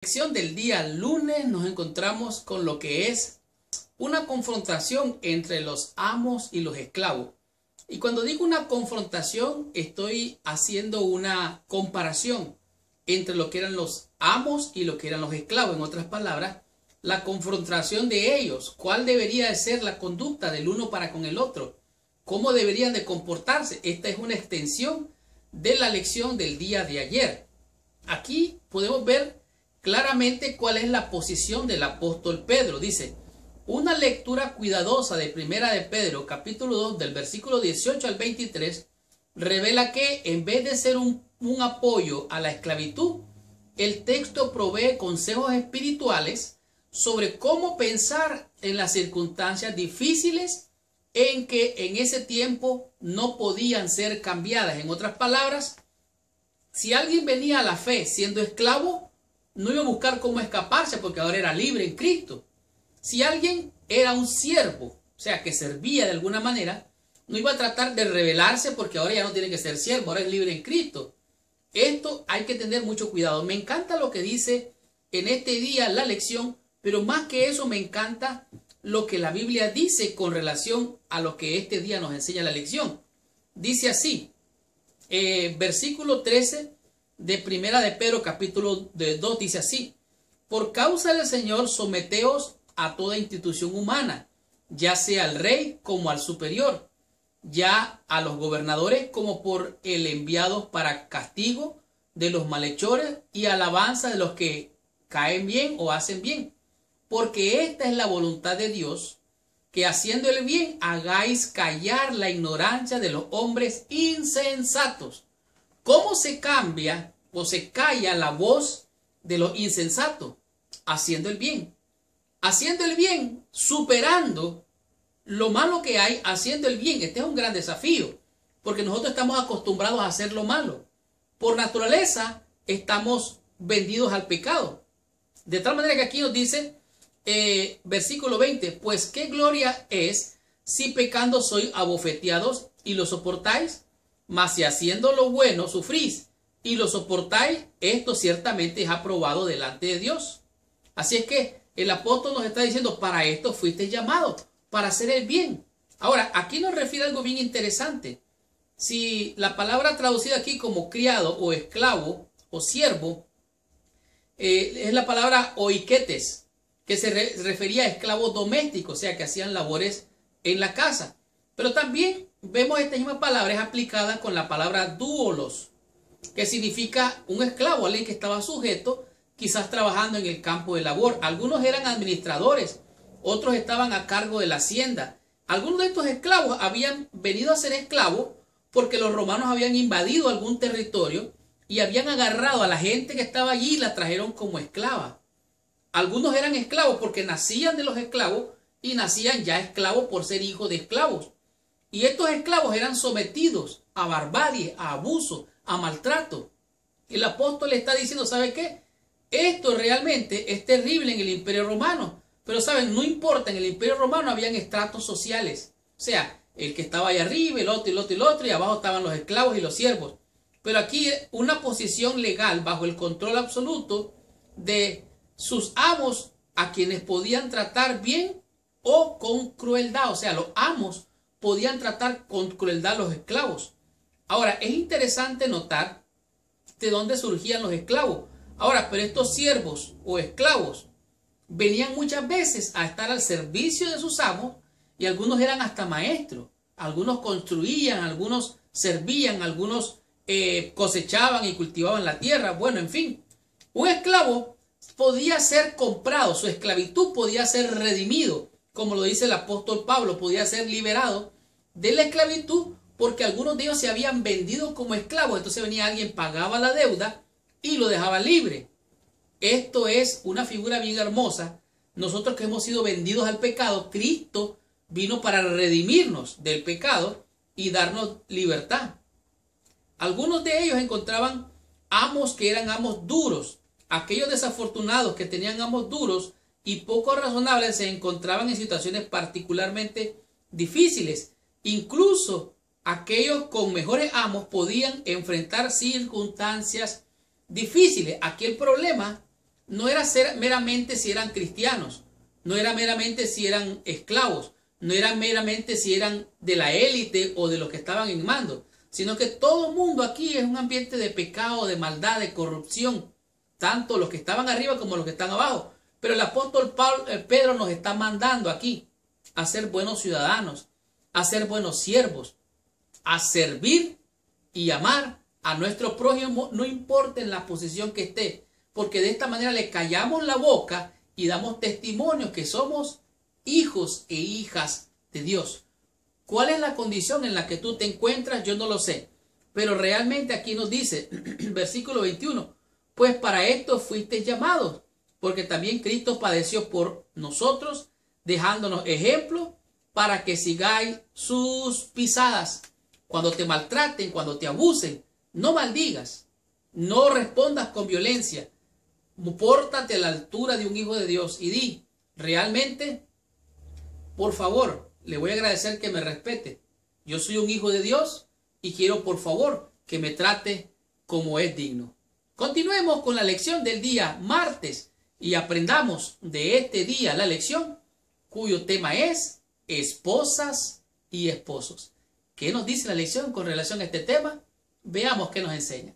Lección del día lunes nos encontramos con lo que es una confrontación entre los amos y los esclavos. Y cuando digo una confrontación, estoy haciendo una comparación entre lo que eran los amos y lo que eran los esclavos. En otras palabras, la confrontación de ellos. ¿Cuál debería de ser la conducta del uno para con el otro? ¿Cómo deberían de comportarse? Esta es una extensión de la lección del día de ayer. Aquí podemos ver claramente cuál es la posición del apóstol Pedro. Dice, una lectura cuidadosa de Primera de Pedro, capítulo 2, del versículo 18 al 23, revela que en vez de ser un apoyo a la esclavitud, el texto provee consejos espirituales sobre cómo pensar en las circunstancias difíciles en que en ese tiempo no podían ser cambiadas. En otras palabras, si alguien venía a la fe siendo esclavo, no iba a buscar cómo escaparse porque ahora era libre en Cristo. Si alguien era un siervo, o sea, que servía de alguna manera, no iba a tratar de rebelarse porque ahora ya no tiene que ser siervo, ahora es libre en Cristo. Esto hay que tener mucho cuidado. Me encanta lo que dice en este día la lección, pero más que eso me encanta lo que la Biblia dice con relación a lo que este día nos enseña la lección. Dice así, versículo 13 de Primera de Pedro capítulo 2 dice así: por causa del Señor someteos a toda institución humana, ya sea al rey como al superior, ya a los gobernadores como por el enviado para castigo de los malhechores y alabanza de los que caen bien o hacen bien, porque esta es la voluntad de Dios, que haciendo el bien hagáis callar la ignorancia de los hombres insensatos. ¿Cómo se cambia o se calla la voz de los insensatos? Haciendo el bien. Haciendo el bien, superando lo malo que hay, haciendo el bien. Este es un gran desafío, porque nosotros estamos acostumbrados a hacer lo malo. Por naturaleza, estamos vendidos al pecado. De tal manera que aquí nos dice, versículo 20, pues qué gloria es si pecando sois abofeteados y lo soportáis, mas si haciendo lo bueno sufrís y lo soportáis, esto ciertamente es aprobado delante de Dios. Así es que el apóstol nos está diciendo, para esto fuiste llamado, para hacer el bien. Ahora, aquí nos refiere a algo bien interesante. Si la palabra traducida aquí como criado o esclavo o siervo, es la palabra oiketes, que se refería a esclavos domésticos, o sea, que hacían labores en la casa. Pero también vemos esta misma palabra aplicada con la palabra doulos, que significa un esclavo, alguien que estaba sujeto, quizás trabajando en el campo de labor. Algunos eran administradores, otros estaban a cargo de la hacienda. Algunos de estos esclavos habían venido a ser esclavos porque los romanos habían invadido algún territorio y habían agarrado a la gente que estaba allí y la trajeron como esclava. Algunos eran esclavos porque nacían de los esclavos y nacían ya esclavos por ser hijos de esclavos. Y estos esclavos eran sometidos a barbarie, a abuso, a maltrato. El apóstol le está diciendo, ¿sabe qué? Esto realmente es terrible en el Imperio Romano. Pero saben, no importa, en el Imperio Romano habían estratos sociales. O sea, el que estaba ahí arriba, el otro, el otro, el otro, y abajo estaban los esclavos y los siervos. Pero aquí una posición legal bajo el control absoluto de sus amos, a quienes podían tratar bien o con crueldad. O sea, los amos podían tratar con crueldad a los esclavos. Ahora, es interesante notar de dónde surgían los esclavos. Ahora, pero estos siervos o esclavos venían muchas veces a estar al servicio de sus amos y algunos eran hasta maestros. Algunos construían, algunos servían, algunos cosechaban y cultivaban la tierra. Bueno, en fin, un esclavo podía ser comprado, su esclavitud podía ser redimido, como lo dice el apóstol Pablo, podía ser liberado de la esclavitud porque algunos de ellos se habían vendido como esclavos. Entonces venía alguien, pagaba la deuda y lo dejaba libre. Esto es una figura bien hermosa. Nosotros que hemos sido vendidos al pecado, Cristo vino para redimirnos del pecado y darnos libertad. Algunos de ellos encontraban amos que eran amos duros. Aquellos desafortunados que tenían amos duros y poco razonables se encontraban en situaciones particularmente difíciles. Incluso aquellos con mejores amos podían enfrentar circunstancias difíciles. Aquí el problema no era meramente si eran cristianos, no era meramente si eran esclavos, no era meramente si eran de la élite o de los que estaban en mando, sino que todo el mundo aquí es un ambiente de pecado, de maldad, de corrupción, tanto los que estaban arriba como los que están abajo. Pero el apóstol Pedro nos está mandando aquí a ser buenos ciudadanos, a ser buenos siervos, a servir y amar a nuestro prójimo, no importa en la posición que esté, porque de esta manera le callamos la boca y damos testimonio que somos hijos e hijas de Dios. ¿Cuál es la condición en la que tú te encuentras? Yo no lo sé, pero realmente aquí nos dice, versículo 21, pues para esto fuisteis llamados, porque también Cristo padeció por nosotros, dejándonos ejemplo para que sigáis sus pisadas. Cuando te maltraten, cuando te abusen, no maldigas, no respondas con violencia, pórtate a la altura de un hijo de Dios y di, realmente, por favor, le voy a agradecer que me respete. Yo soy un hijo de Dios y quiero, por favor, que me trate como es digno. Continuemos con la lección del día martes y aprendamos de este día la lección cuyo tema es esposas y esposos. ¿Qué nos dice la lección con relación a este tema? Veamos qué nos enseña.